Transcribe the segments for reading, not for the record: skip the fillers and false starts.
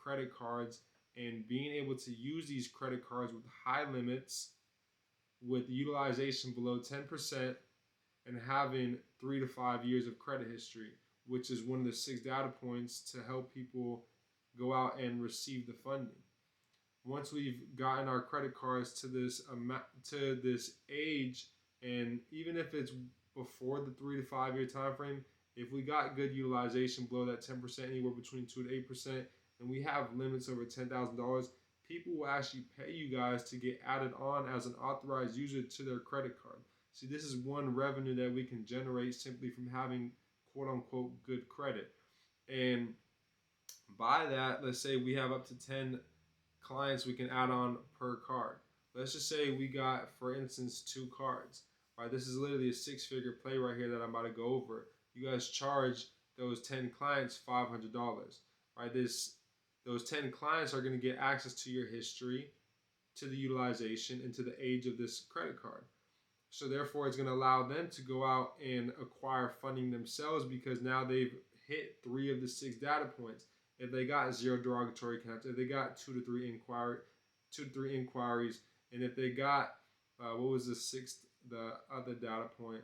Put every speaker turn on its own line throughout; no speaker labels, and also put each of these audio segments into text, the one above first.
credit cards and being able to use these credit cards with high limits, with utilization below 10%, and having 3 to 5 years of credit history, which is one of the 6 data points to help people go out and receive the funding. Once we've gotten our credit cards to this age, and even if it's before the 3 to 5 year time frame, if we got good utilization below that 10%, anywhere between 2 to 8%, and we have limits over $10,000, people will actually pay you guys to get added on as an authorized user to their credit card. See, this is one revenue that we can generate simply from having quote unquote good credit. And by that, let's say we have up to 10 clients we can add on per card. Let's just say we got, for instance, 2 cards. Right, this is literally a 6-figure play right here that I'm about to go over. You guys charge those 10 clients $500. Right, those 10 clients are going to get access to your history, to the utilization, and to the age of this credit card. So therefore, it's going to allow them to go out and acquire funding themselves, because now they've hit 3 of the 6 data points. If they got 0 derogatory accounts, if they got 2 to 3 inquiries, and if they got the other data point,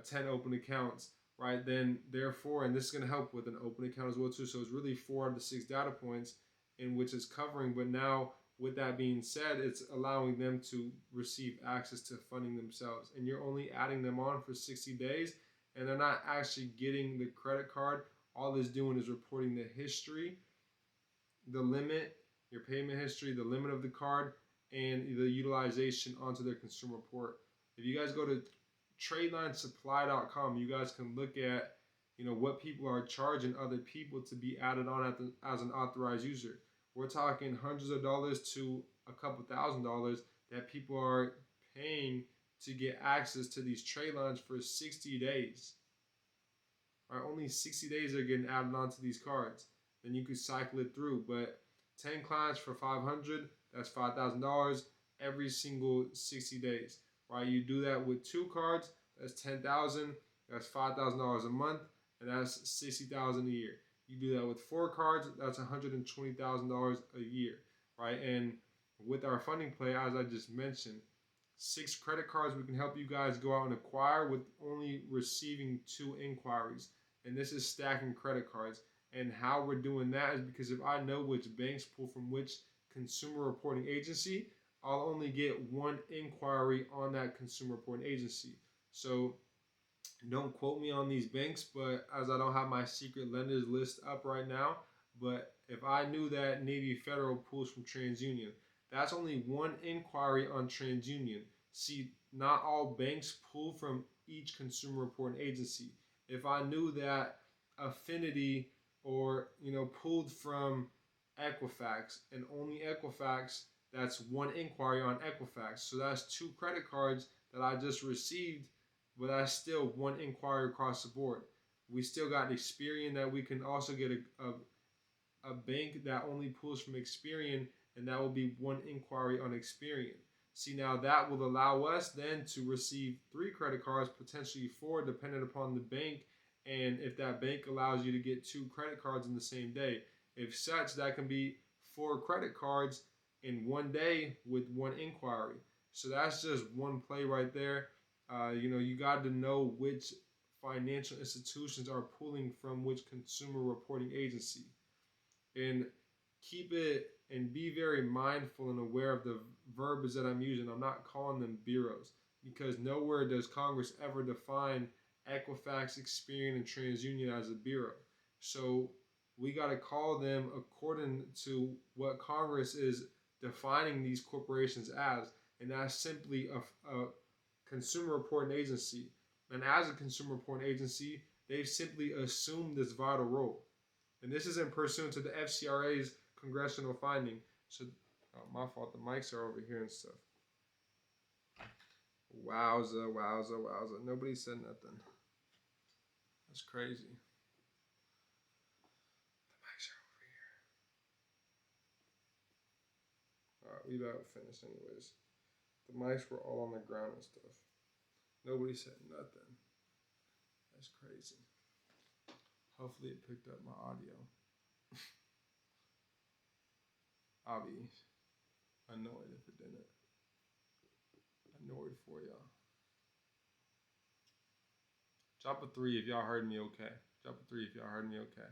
10 open accounts, right? Then therefore, and this is going to help with an open account as well too. So it's really 4 of the 6 data points in which it's covering. But now, with that being said, it's allowing them to receive access to funding themselves, and you're only adding them on for 60 days, and they're not actually getting the credit card. All it's doing is reporting the history, the limit, your payment history, the limit of the card, and the utilization onto their consumer report. If you guys go to TradelineSupply.com, you guys can look at, what people are charging other people to be added on as an authorized user. We're talking hundreds of dollars to a couple $1,000s that people are paying to get access to these trade lines for 60 days. Right, only 60 days are getting added onto these cards. Then you could cycle it through. But 10 clients for $500, that's $5,000 every single 60 days. Right, you do that with 2 cards, that's $10,000, that's $5,000 a month, and that's $60,000 a year. You do that with 4 cards, that's $120,000 a year, right? And with our funding play, as I just mentioned, 6 credit cards we can help you guys go out and acquire with only receiving 2 inquiries. And this is stacking credit cards. And how we're doing that is because if I know which banks pull from which consumer reporting agency, I'll only get 1 inquiry on that consumer reporting agency. So don't quote me on these banks, but as I don't have my secret lenders list up right now, but if I knew that Navy Federal pulls from TransUnion, that's only 1 inquiry on TransUnion. See, not all banks pull from each consumer reporting agency. If I knew that Affinity or pulled from Equifax, and only Equifax, that's 1 inquiry on Equifax. So that's 2 credit cards that I just received, but that's still 1 inquiry across the board. We still got Experian that we can also get a bank that only pulls from Experian, and that will be 1 inquiry on Experian. See, now that will allow us then to receive 3 credit cards, potentially 4, depending upon the bank, and if that bank allows you to get 2 credit cards in the same day. If such, that can be 4 credit cards in 1 day with 1 inquiry. So that's just one play right there. You got to know which financial institutions are pulling from which consumer reporting agency. And keep it and be very mindful and aware of the verbs that I'm using. I'm not calling them bureaus, because nowhere does Congress ever define Equifax, Experian, and TransUnion as a bureau. So we got to call them according to what Congress is defining these corporations as, and that's simply a consumer reporting agency. And as a consumer reporting agency, they've simply assumed this vital role. And this is in pursuant to the FCRA's congressional finding. So, my fault, the mics are over here and stuff. Wowza. Nobody said nothing. That's crazy. The mics are over here. Alright, we about to finish anyways. The mics were all on the ground and stuff. Nobody said nothing. That's crazy. Hopefully it picked up my audio. I'll be annoyed if it didn't. Annoyed for y'all. Drop a 3 if y'all heard me okay. Drop a 3 if y'all heard me okay.